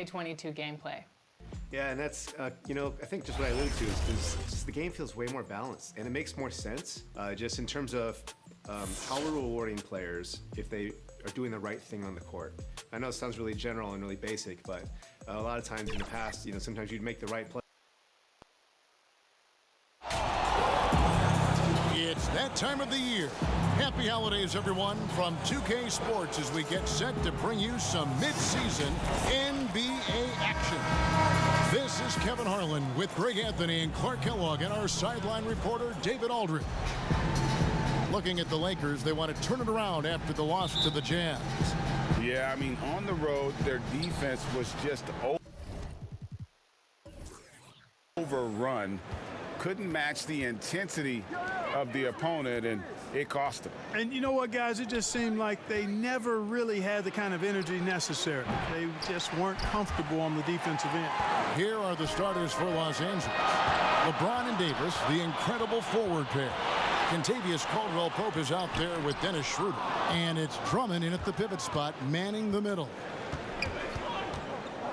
2022 gameplay. Yeah, and that's, you know, I think just what I alluded to is just the game feels way more balanced, and it makes more sense just in terms of how we're rewarding players if they are doing the right thing on the court. I know it sounds really general and really basic, but a lot of times in the past, you know, sometimes you'd make the right play. It's that time of the year. Happy holidays, everyone, from 2K Sports as we get set to bring you some mid-season NBA action. This is Kevin Harlan with Greg Anthony and Clark Kellogg and our sideline reporter, David Aldridge. Looking at the Lakers, they want to turn it around after the loss to the Jazz. Yeah, I mean, on the road, their defense was just overrun. Couldn't match the intensity of the opponent, and it cost them. And you know what, guys? It just seemed like they never really had the kind of energy necessary. They just weren't comfortable on the defensive end. Here are the starters for Los Angeles. LeBron and Davis, the incredible forward pair. Kentavious Caldwell-Pope is out there with Dennis Schroeder. And it's Drummond in at the pivot spot, manning the middle.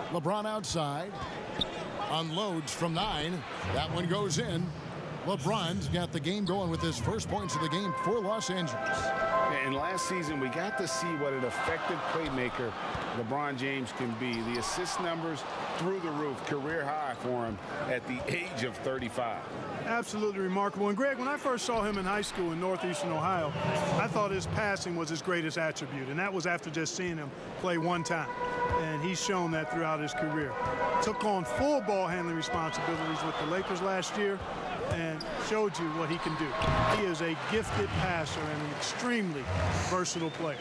LeBron outside. Unloads from 9. That one goes in. LeBron's got the game going with his first points of the game for Los Angeles. And last season, we got to see what an effective playmaker LeBron James can be. The assist numbers through the roof, career high for him at the age of 35. Absolutely remarkable. And Greg, when I first saw him in high school in northeastern Ohio, I thought his passing was his greatest attribute, and that was after just seeing him play one time. And he's shown that throughout his career. Took on full ball handling responsibilities with the Lakers last year and showed you what he can do. He is a gifted passer and an extremely versatile player.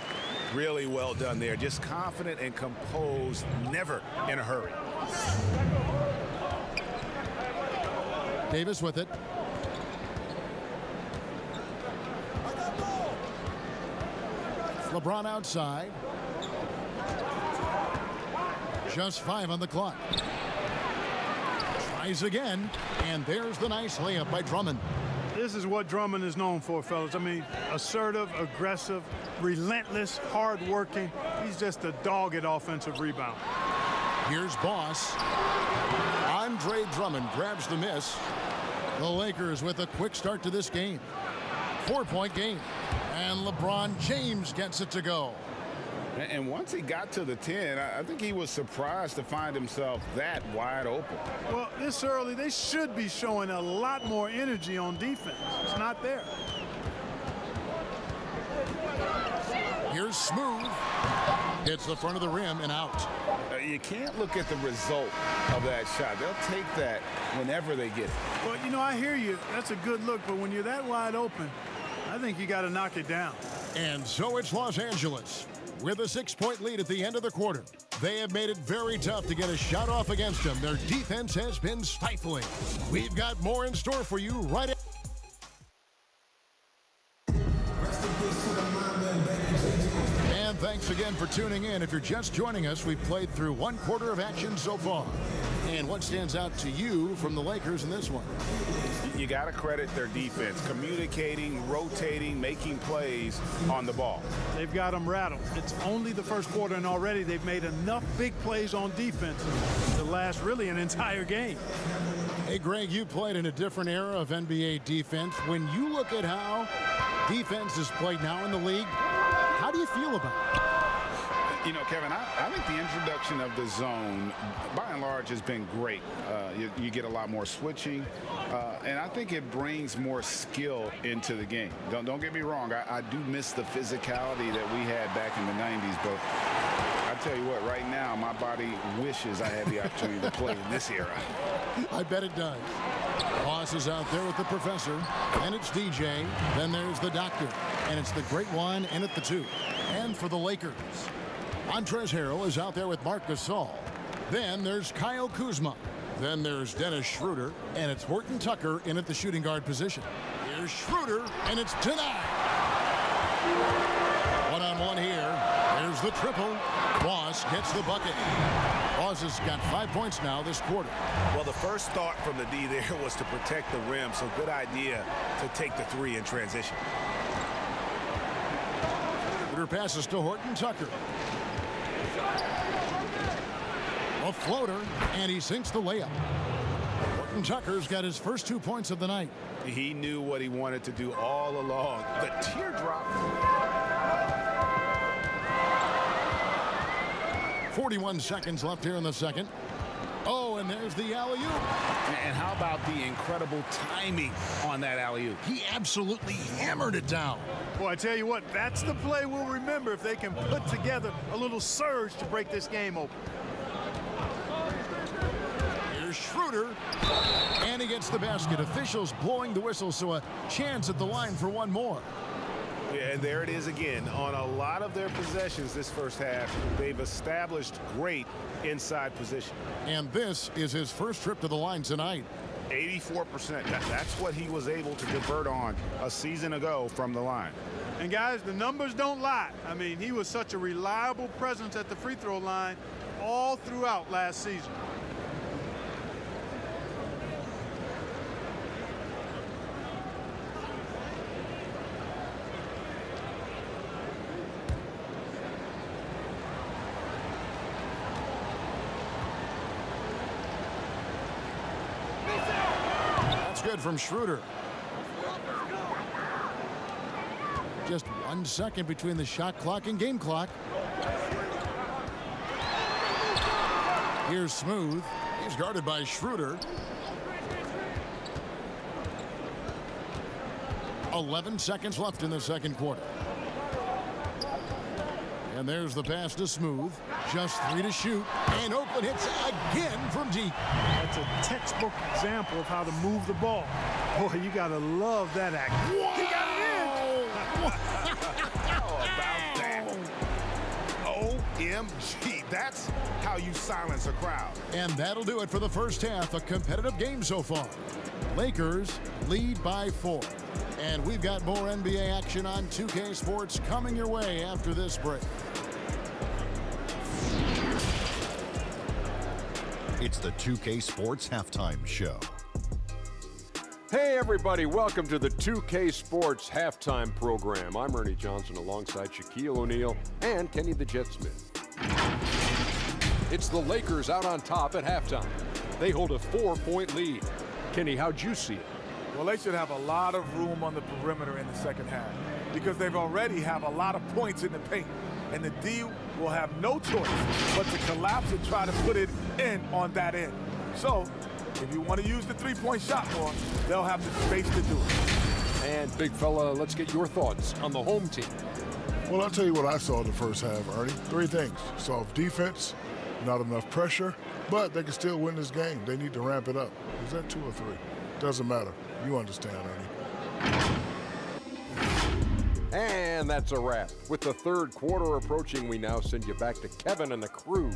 Really well done there. Just confident and composed, never in a hurry. Davis with it. LeBron outside. Just 5 on the clock. Tries again, and there's the nice layup by Drummond. This is what Drummond is known for, fellas. I mean, assertive, aggressive, relentless, hard-working. He's just a dog at offensive rebound. Here's Boss. Andre Drummond grabs the miss. The Lakers with a quick start to this game. 4-point game. And LeBron James gets it to go. And once he got to the 10, I think he was surprised to find himself that wide open. Well, this early, they should be showing a lot more energy on defense. It's not there. Here's Smooth. Hits the front of the rim and out. You can't look at the result of that shot. They'll take that whenever they get it. Well, you know, I hear you. That's a good look, but when you're that wide open, I think you got to knock it down. And so it's Los Angeles with a 6-point lead at the end of the quarter. They have made it very tough to get a shot off against them. Their defense has been stifling. We've got more in store for you right at And thanks again for tuning in. If you're just joining us, we've played through 1 quarter of action so far. And what stands out to you from the Lakers in this one? You got to credit their defense, communicating, rotating, making plays on the ball. They've got them rattled. It's only the first quarter, and already they've made enough big plays on defense to last really an entire game. Hey, Greg, you played in a different era of NBA defense. When you look at how defense is played now in the league, how do you feel about it? You know, Kevin, I think the introduction of the zone, by and large, has been great. You get a lot more switching, and I think it brings more skill into the game. Don't get me wrong. I do miss the physicality that we had back in the 90s, but I tell you what, right now, my body wishes I had the opportunity to play in this era. I bet it does. Boss is out there with the professor, and it's DJ. Then there's the doctor, and it's the great one in at the 2. And for the Lakers, Montrezl Harrell is out there with Marc Gasol. Then there's Kyle Kuzma. Then there's Dennis Schroeder, and it's Horton Tucker in at the shooting guard position. Here's Schroeder, and it's denied. One-on-one here. There's the triple. Boss gets the bucket. Boss has got 5 points now this quarter. Well, the first thought from the D there was to protect the rim, so good idea to take the 3 in transition. Schroeder passes to Horton Tucker. A floater, and he sinks the layup. Horton Tucker's got his first 2 points of the night. He knew what he wanted to do all along. The teardrop. 41 seconds left here in the second. Oh, and there's the alley-oop. And how about the incredible timing on that alley-oop? He absolutely hammered it down. Boy, I tell you what, that's the play we'll remember if they can put together a little surge to break this game open. Here's Schroeder, and he gets the basket. Officials blowing the whistle, so a chance at the line for one more. Yeah, and there it is again. On a lot of their possessions this first half, they've established great inside position. And this is his first trip to the line tonight. 84%. That's what he was able to convert on a season ago from the line. And guys, the numbers don't lie. I mean, he was such a reliable presence at the free throw line all throughout last season. Good from Schroeder. Just 1 second between the shot clock and game clock. Here's Smooth. He's guarded by Schroeder. 11 seconds left in the second quarter. And there's the pass to Smooth. Just 3 to shoot. And Oakland hits again from deep. That's a textbook example of how to move the ball. Boy, you got to love that act. He got it in. How about that? OMG. That's how you silence a crowd. And that'll do it for the first half. A competitive game so far. Lakers lead by 4. And we've got more NBA action on 2K Sports coming your way after this break. It's the 2K Sports Halftime Show. Hey everybody, welcome to the 2K Sports Halftime Program. I'm Ernie Johnson alongside Shaquille O'Neal and Kenny the Jet Smith. It's the Lakers out on top at halftime. They hold a 4-point lead. Kenny, how'd you see it? Well, they should have a lot of room on the perimeter in the second half because they've already have a lot of points in the paint. And the D will have no choice but to collapse and try to put it in on that end. So, if you want to use the three-point shot more, they'll have the space to do it. And big fella, let's get your thoughts on the home team. Well, I'll tell you what I saw in the first half, Ernie. 3 things. Soft defense, not enough pressure, but they can still win this game. They need to ramp it up. Is that 2 or 3? Doesn't matter. You understand, Ernie. And that's a wrap. With the third quarter approaching, we now send you back to Kevin and the crew.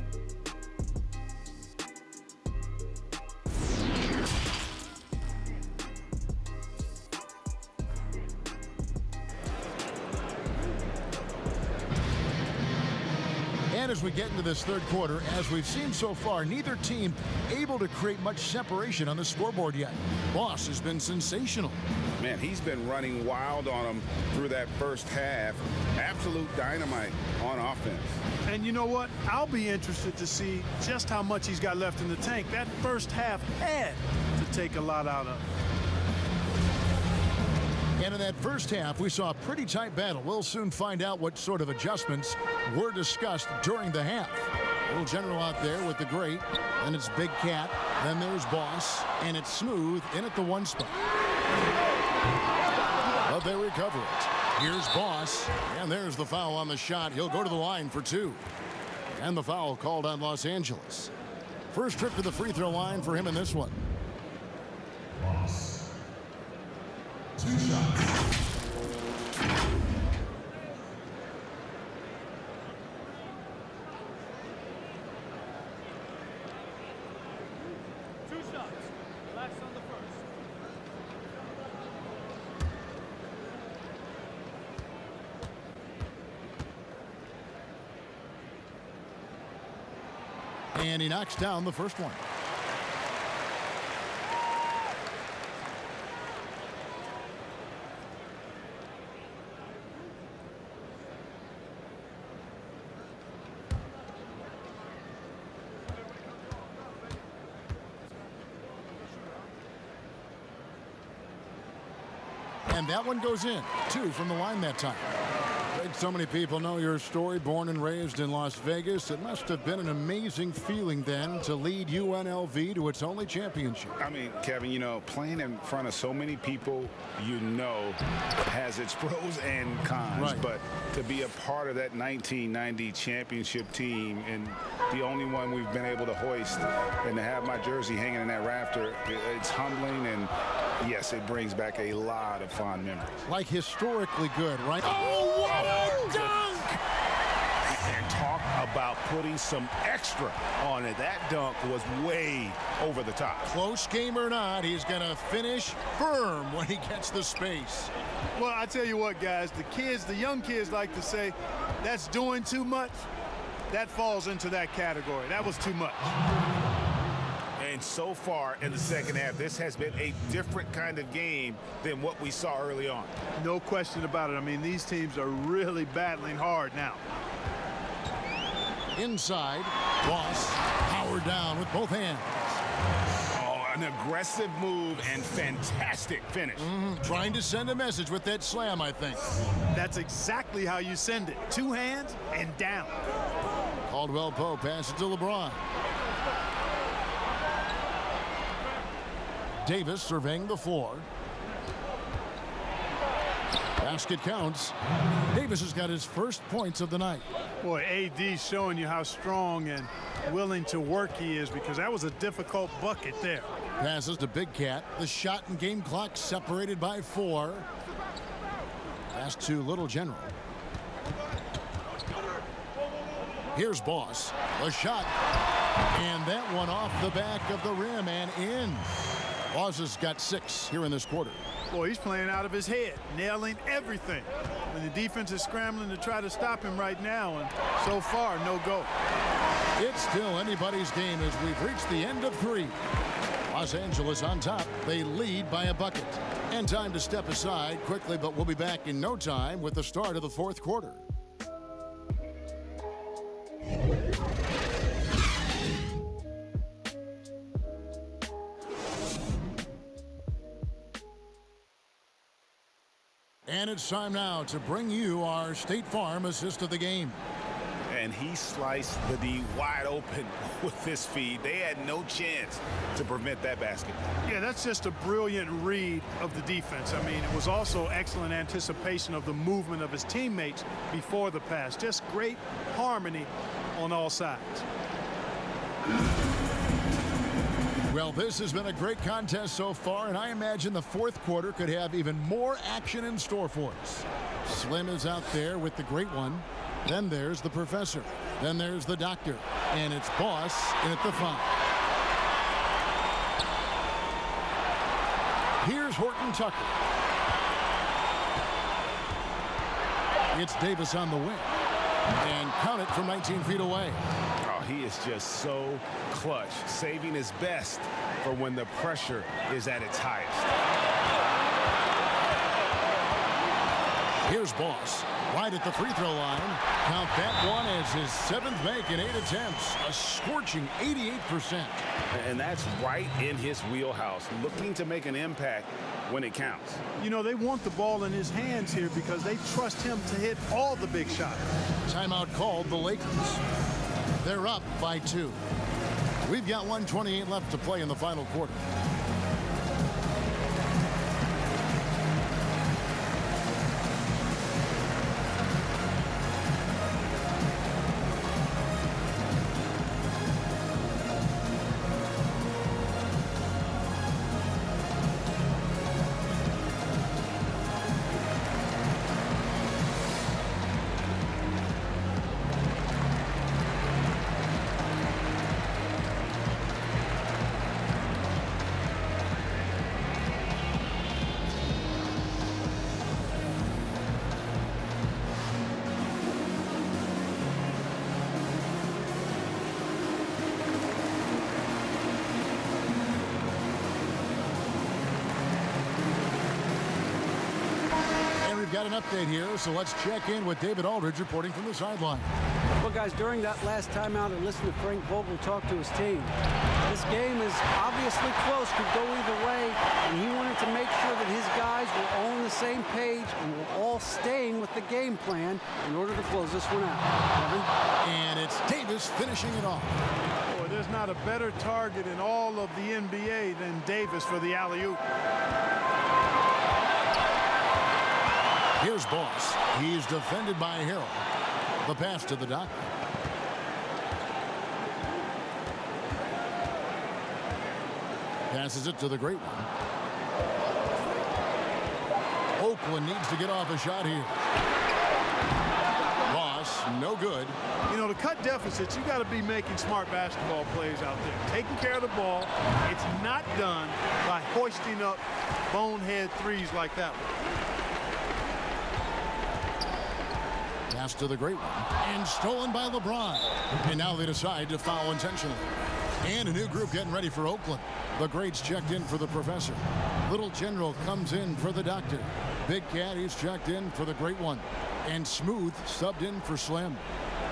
And as we get into this third quarter, as we've seen so far, neither team able to create much separation on the scoreboard yet. Boss has been sensational. Man, he's been running wild on them through that first half. Absolute dynamite on offense. And you know what? I'll be interested to see just how much he's got left in the tank. That first half had to take a lot out of. And in that first half, we saw a pretty tight battle. We'll soon find out what sort of adjustments were discussed during the half. Little general out there with the great. Then it's Big Cat. Then there's Boss. And it's Smooth in at the 1 spot. But they recover it. Here's Boss. And there's the foul on the shot. He'll go to the line for 2. And the foul called on Los Angeles. First trip to the free throw line for him in this one. Boss. 2 shots. Relax on the first. And he knocks down the first one. And that one goes in. 2 from the line that time. Greg, so many people know your story. Born and raised in Las Vegas. It must have been an amazing feeling then to lead UNLV to its only championship. I mean, Kevin, you know, playing in front of so many people, you know, has its pros and cons. Right. But to be a part of that 1990 championship team and the only one we've been able to hoist and to have my jersey hanging in that rafter, it's humbling, and yes, it brings back a lot of fond memories. Like historically good, right? Oh, what a dunk! And talk about putting some extra on it. That dunk was way over the top. Close game or not, he's going to finish firm when he gets the space. Well, I tell you what, guys, the young kids like to say, that's doing too much. That falls into that category. That was too much. And so far in the second half, this has been a different kind of game than what we saw early on. No question about it. I mean, these teams are really battling hard now. Inside, Ross powered down with both hands. Oh, an aggressive move and fantastic finish. Trying to send a message with that slam, I think. That's exactly how you send it. 2 hands and down. Caldwell Pope passes to LeBron. Davis surveying the floor. Basket counts. Davis has got his first points of the night. Boy, AD's showing you how strong and willing to work he is, because that was a difficult bucket there. Passes to Big Cat. The shot and game clock separated by 4. Pass to Little General. Here's Boss. The shot. And that one off the back of the rim and in. Boss has got 6 here in this quarter. Boy, he's playing out of his head, nailing everything. And the defense is scrambling to try to stop him right now, and so far, no go. It's still anybody's game as we've reached the end of 3. Los Angeles on top. They lead by a bucket. And time to step aside quickly, but we'll be back in no time with the start of the 4th quarter. And it's time now to bring you our State Farm assist of the game. And he sliced the D wide open with this feed. They had no chance to prevent that basket. Yeah, that's just a brilliant read of the defense. I mean, it was also excellent anticipation of the movement of his teammates before the pass. Just great harmony on all sides. Well, this has been a great contest so far, and I imagine the 4th quarter could have even more action in store for us. Slim is out there with the great one. Then there's the professor. Then there's the doctor. And it's Boss in at the 5. Here's Horton Tucker. It's Davis on the wing. And count it from 19 feet away. Oh, he is just so clutch, saving his best for when the pressure is at its highest. Here's Boss, right at the free throw line. Count that one as his 7th make in 8 attempts. A scorching 88%. And that's right in his wheelhouse, looking to make an impact when it counts. You know, they want the ball in his hands here because they trust him to hit all the big shots. Timeout called the Lakers. They're up by 2. We've got 1:28 left to play in the final quarter. Got an update here, so let's check in with David Aldridge reporting from the sideline. Well, guys, during that last timeout, I listened to Frank Vogel talk to his team. This game is obviously close, could go either way, and he wanted to make sure that his guys were all on the same page, and we're all staying with the game plan in order to close this one out. Kevin? And it's Davis finishing it off. Boy, there's not a better target in all of the NBA than Davis for the alley-oop. Here's Boss. He's defended by Harrell. The pass to the doctor. Passes it to the great one. Oakland needs to get off a shot here. Boss, no good. You know, to cut deficits, you got to be making smart basketball plays out there. Taking care of the ball. It's not done by hoisting up bonehead threes like that one. Pass to the great one. And stolen by LeBron. And now they decide to foul intentionally. And a new group getting ready for Oakland. The greats checked in for the professor. Little General comes in for the doctor. Big Cat is checked in for the great one. And Smooth subbed in for Slim.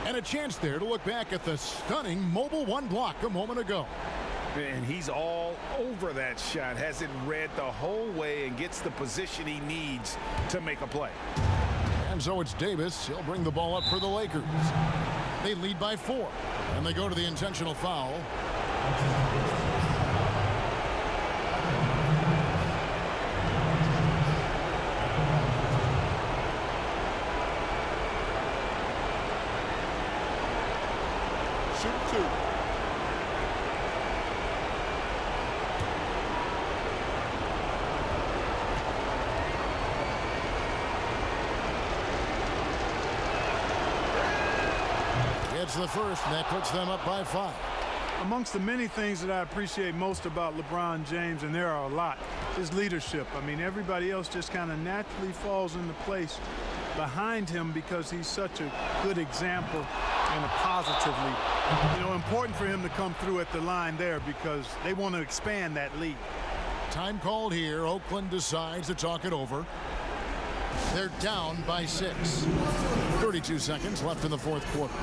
And a chance there to look back at the stunning mobile one block a moment ago. And he's all over that shot. Has it read the whole way and gets the position he needs to make a play. And so it's Davis. He'll bring the ball up for the Lakers. They lead by 4. And they go to the intentional foul. Shoot 2. It's the first, and that puts them up by 5. Amongst the many things that I appreciate most about LeBron James, and there are a lot, is leadership. I mean, everybody else just kind of naturally falls into place behind him because he's such a good example and a positively, important for him to come through at the line there because they want to expand that lead. Time called here. Oakland decides to talk it over. They're down by 6. 32 seconds left in the fourth quarter.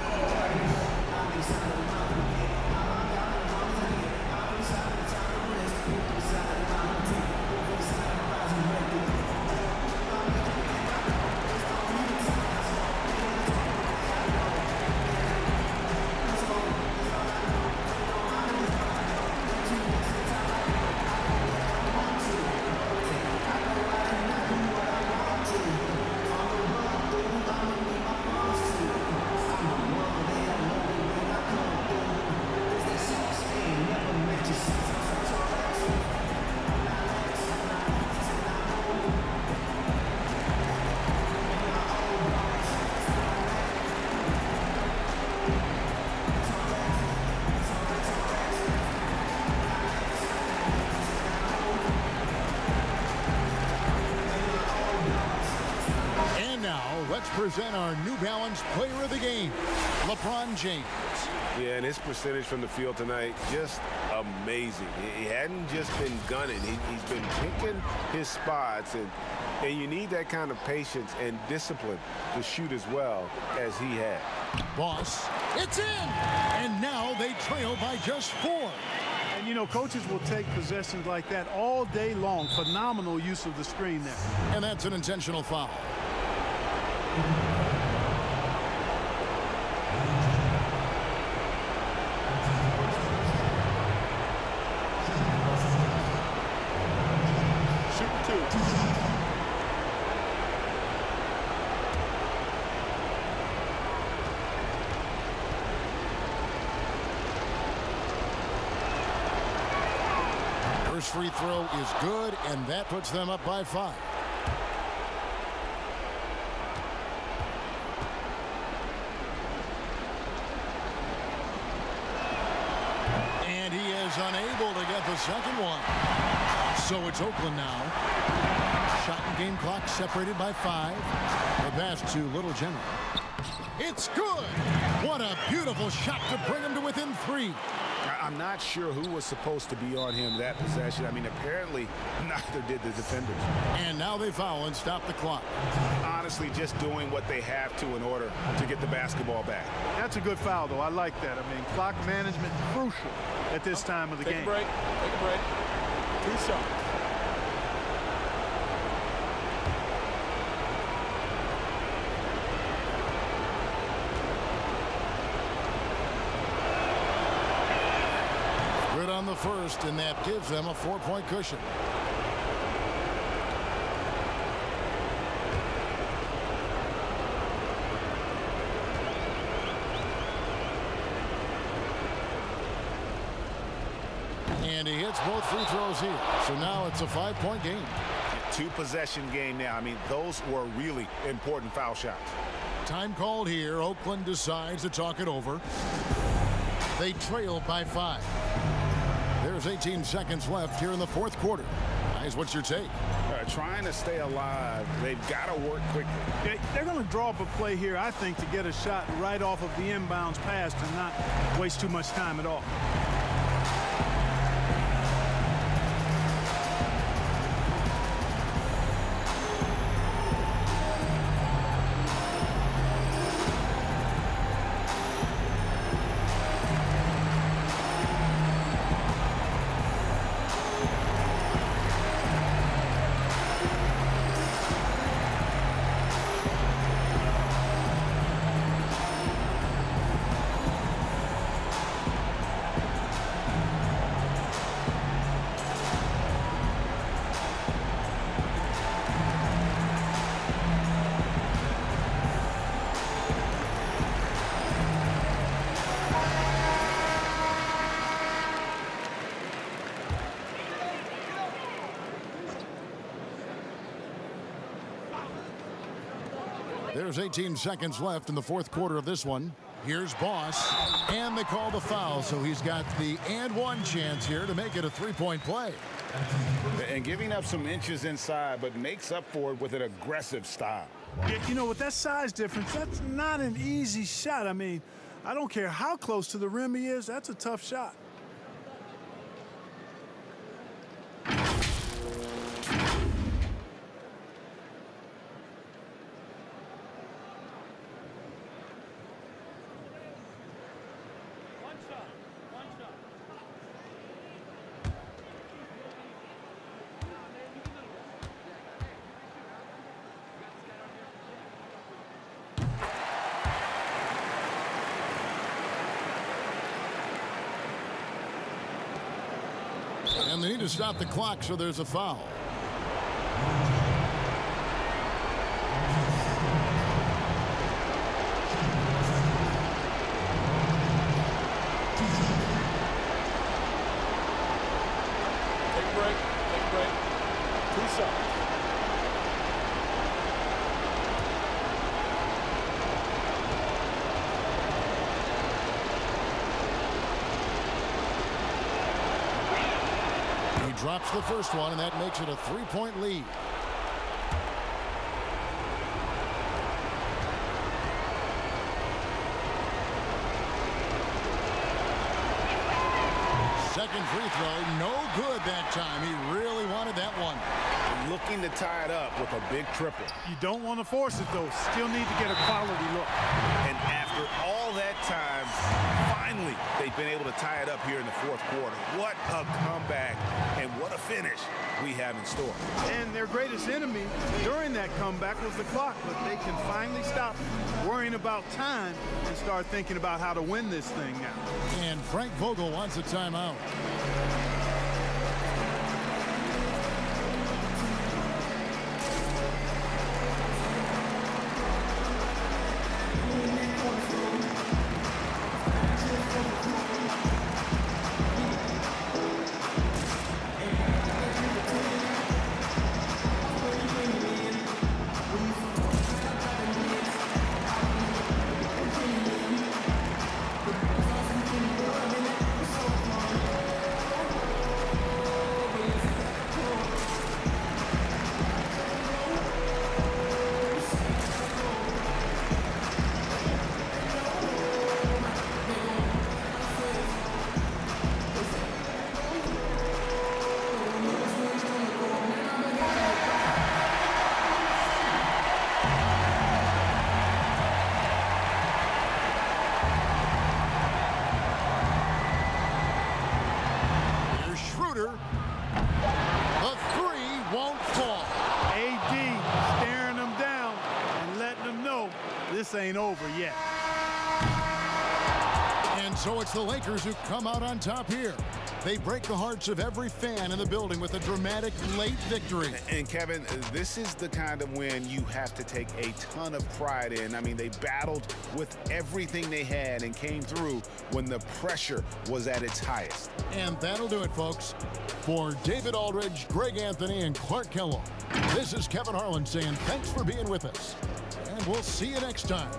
Let's present our New Balance Player of the Game, LeBron James. Yeah, and his percentage from the field tonight, just amazing. He hadn't just been gunning. He's been picking his spots, and you need that kind of patience and discipline to shoot as well as he had. Boss, it's in! And now they trail by just 4. And, coaches will take possessions like that all day long. Phenomenal use of the screen there. And that's an intentional foul. Shoot 2. First free throw is good, and that puts them up by 5. And he is unable to get the second one. So it's Oakland now. Shot and game clock separated by 5. The pass to Little General. It's good. What a beautiful shot to bring him to within 3. I'm not sure who was supposed to be on him that possession. I mean, apparently neither did the defenders. And now they foul and stop the clock. Honestly, just doing what they have to in order to get the basketball back. That's a good foul, though. I like that. I mean, clock management crucial at this time of the game. Take a break. Take a break. 2 shots. Good on the first, and that gives them a 4-point cushion. And he hits both free throws here. So now it's a 5-point game. 2-possession game now. I mean, those were really important foul shots. Time called here. Oakland decides to talk it over. They trail by 5. There's 18 seconds left here in the fourth quarter. Guys, what's your take? Trying to stay alive. They've got to work quickly. They're going to draw up a play here, I think, to get a shot right off of the inbounds pass and not waste too much time at all. There's 18 seconds left in the fourth quarter of this one. Here's Boss, and they call the foul, so he's got the and-one chance here to make it a 3-point play. And giving up some inches inside, but makes up for it with an aggressive style. You know, with that size difference, that's not an easy shot. I mean, I don't care how close to the rim he is, that's a tough shot. And they need to stop the clock, so there's a foul. Take a break. Take a break. 2 shots. Drops the first one, and that makes it a 3-point lead. Second free throw, no good that time. He really wanted that one. Looking to tie it up with a big triple. You don't want to force it, though. Still need to get a quality look. And after all that time, finally, they've been able to tie it up here in the fourth quarter. What a comeback and what a finish we have in store. And their greatest enemy during that comeback was the clock, but they can finally stop worrying about time and start thinking about how to win this thing now. And Frank Vogel wants a timeout. This ain't over yet. And so it's the Lakers who come out on top here. They break the hearts of every fan in the building with a dramatic late victory. And Kevin, this is the kind of win you have to take a ton of pride in. I mean, they battled with everything they had and came through when the pressure was at its highest. And that'll do it, folks. For David Aldridge, Greg Anthony, and Clark Kellogg, this is Kevin Harlan saying thanks for being with us. And we'll see you next time.